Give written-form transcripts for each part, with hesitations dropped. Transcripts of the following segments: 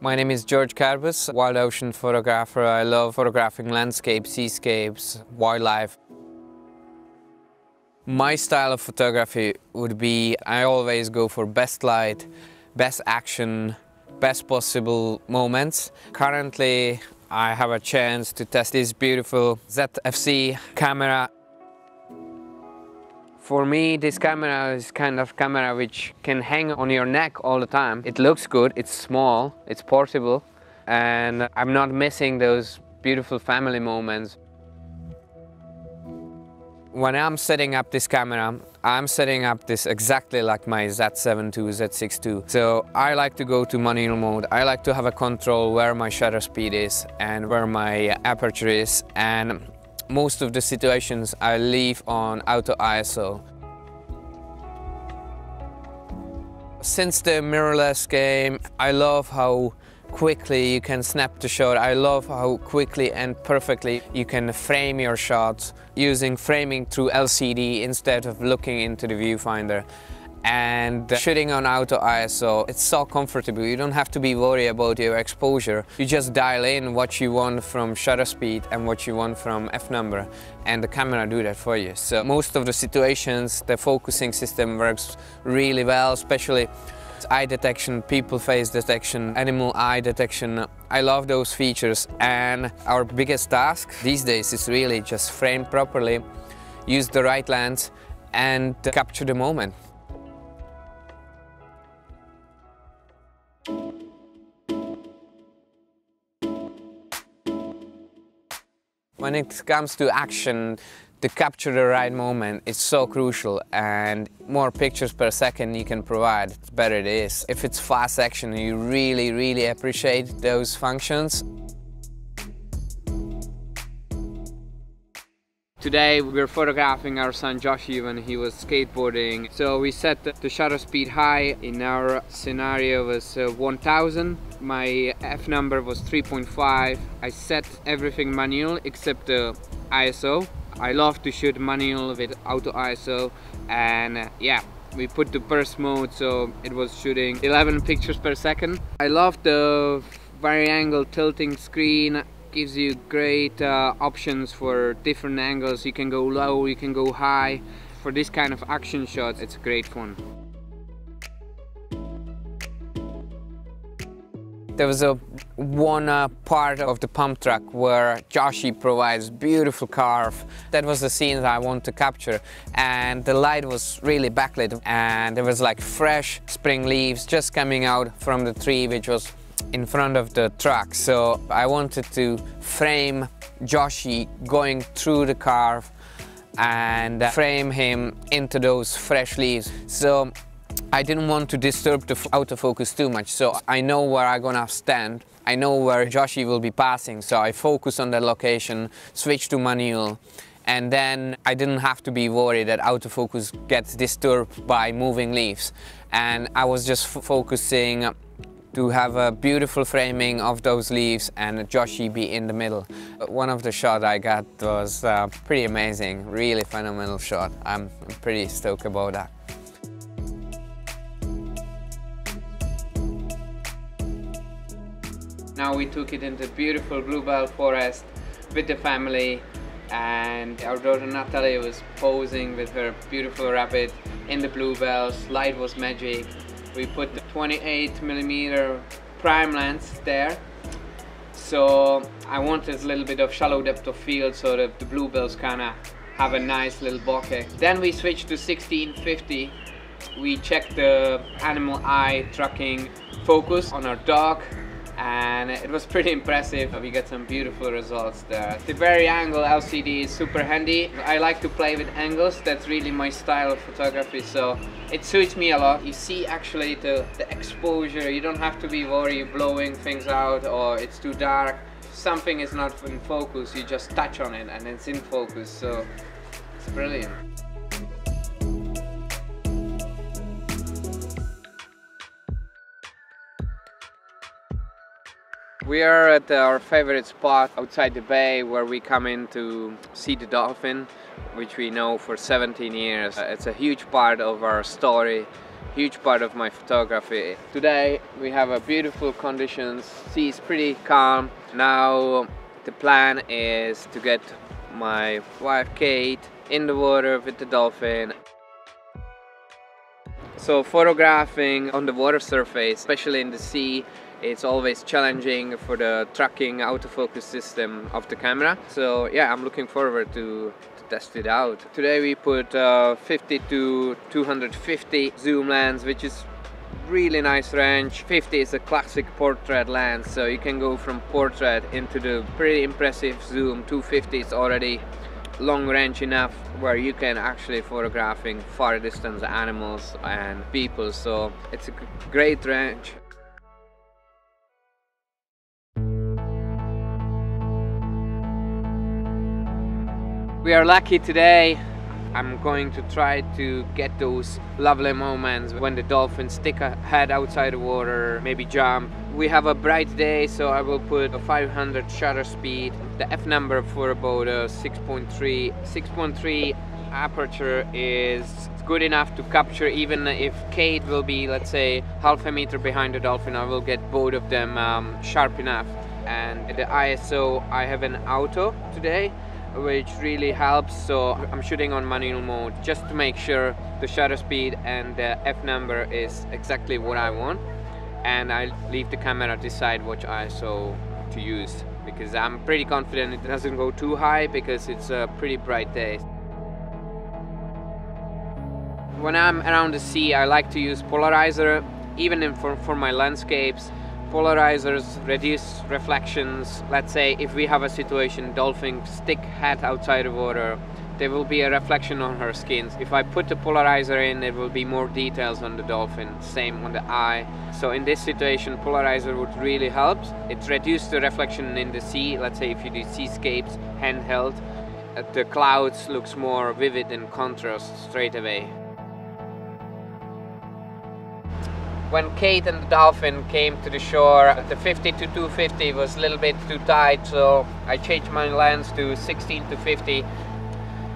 My name is George Karbus, wild ocean photographer. I love photographing landscapes, seascapes, wildlife. My style of photography would be, I always go for best light, best action, best possible moments. Currently, I have a chance to test this beautiful ZFC camera. For me, this camera is kind of camera which can hang on your neck all the time. It looks good, it's small, it's portable, and I'm not missing those beautiful family moments. When I'm setting up this camera, I'm setting up this exactly like my Z7 II, Z6 II. So I like to go to manual mode. I like to have a control where my shutter speed is and where my aperture is. And most of the situations I leave on auto ISO. Since the mirrorless came, I love how quickly you can snap the shot. I love how quickly and perfectly you can frame your shots using framing through LCD instead of looking into the viewfinder. And shooting on auto ISO, it's so comfortable. You don't have to be worried about your exposure. You just dial in what you want from shutter speed and what you want from f-number, and the camera do that for you. So most of the situations, the focusing system works really well, especially eye detection, people face detection, animal eye detection. I love those features, and our biggest task these days is really just frame properly, use the right lens and capture the moment. When it comes to action, to capture the right moment, it's so crucial, and more pictures per second you can provide, the better it is. If it's fast action, you really appreciate those functions. Today we're photographing our son Joshi when he was skateboarding. So we set the shutter speed high. In our scenario was 1000. My f-number was 3.5. I set everything manual except the ISO. I love to shoot manual with auto ISO, and yeah, we put the burst mode so it was shooting 11 pictures per second. I love the vari-angle tilting screen. Gives you great options for different angles. You can go low, you can go high. For this kind of action shots, it's great fun. There was one part of the pump truck where Joshi provides beautiful carve. That was the scene that I wanted to capture, and the light was really backlit, and there was like fresh spring leaves just coming out from the tree which was in front of the truck. So I wanted to frame Joshi going through the carve and frame him into those fresh leaves. So I didn't want to disturb the autofocus too much, so I know where I'm gonna stand. I know where Joshi will be passing, so I focus on that location, switch to manual, and then I didn't have to be worried that autofocus gets disturbed by moving leaves. And I was just focusing to have a beautiful framing of those leaves and Joshi be in the middle. One of the shots I got was pretty amazing, really phenomenal shot. I'm pretty stoked about that. Now we took it into beautiful bluebell forest with the family, and our daughter Natalie was posing with her beautiful rabbit in the bluebells. Light was magic. We put the 28mm prime lens there, so I wanted a little bit of shallow depth of field so that the bluebells kind of have a nice little bokeh. Then we switched to 1650. We checked the animal eye tracking focus on our dog, and it was pretty impressive. We got some beautiful results there. The vari-angle LCD is super handy. I like to play with angles. That's really my style of photography, so it suits me a lot. You see actually the exposure. You don't have to be worried blowing things out or it's too dark. If something is not in focus, you just touch on it and it's in focus, so it's brilliant. We are at our favorite spot outside the bay where we come in to see the dolphin, which we know for 17 years. It's a huge part of our story. huge part of my photography. Today we have a beautiful conditions, sea is pretty calm. Now the plan is to get my wife Kate in the water with the dolphin. So photographing on the water surface, especially in the sea, it's always challenging for the tracking autofocus system of the camera. So yeah, I'm looking forward to test it out. Today we put 50 to 250 zoom lens, which is really nice range. 50 is a classic portrait lens, so you can go from portrait into the pretty impressive zoom. 250 is already long range enough where you can actually photographing far distance animals and people, so it's a great range. We are lucky today. I'm going to try to get those lovely moments when the dolphins stick a head outside the water, maybe jump. We have a bright day, so I will put a 500 shutter speed. The f number for about a 6.3. 6.3 aperture is good enough to capture, even if Kate will be, let's say, half a meter behind the dolphin, I will get both of them sharp enough. And the ISO, I have an auto today, which really helps, so I'm shooting on manual mode just to make sure the shutter speed and the f number is exactly what I want, and I leave the camera decide which ISO to use, because I'm pretty confident it doesn't go too high because it's a pretty bright day. When I'm around the sea, I like to use polarizer, even for my landscapes. Polarizers reduce reflections. Let's say if we have a situation, dolphin stick head outside the water, there will be a reflection on her skin. If I put the polarizer in, there will be more details on the dolphin, same on the eye. So in this situation, polarizer would really help. It reduces the reflection in the sea. Let's say if you do seascapes handheld, the clouds looks more vivid and contrast straight away. When Kate and the dolphin came to the shore, the 50 to 250 was a little bit too tight, so I changed my lens to 16 to 50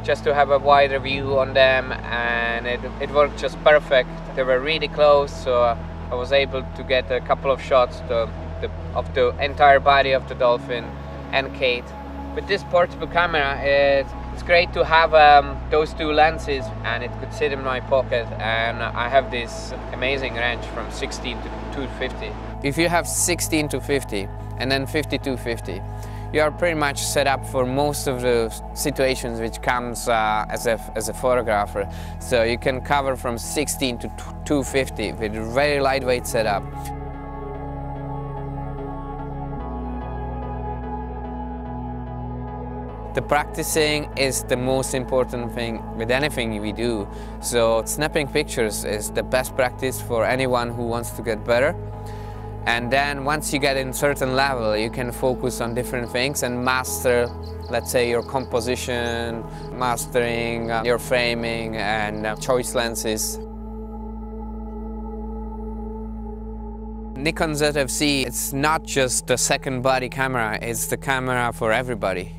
just to have a wider view on them, and it worked just perfect. They were really close, so I was able to get a couple of shots of the entire body of the dolphin and Kate. With this portable camera, it's great to have those two lenses, and it could sit in my pocket, and I have this amazing range from 16 to 250. If you have 16 to 50 and then 50 to 50, you are pretty much set up for most of the situations which comes as a photographer. So you can cover from 16 to 250 with a very lightweight setup. The practicing is the most important thing with anything we do. So snapping pictures is the best practice for anyone who wants to get better. And then once you get in certain level, you can focus on different things and master, let's say, your composition, mastering your framing and choice lenses. Nikon ZFC, it's not just the second body camera, it's the camera for everybody.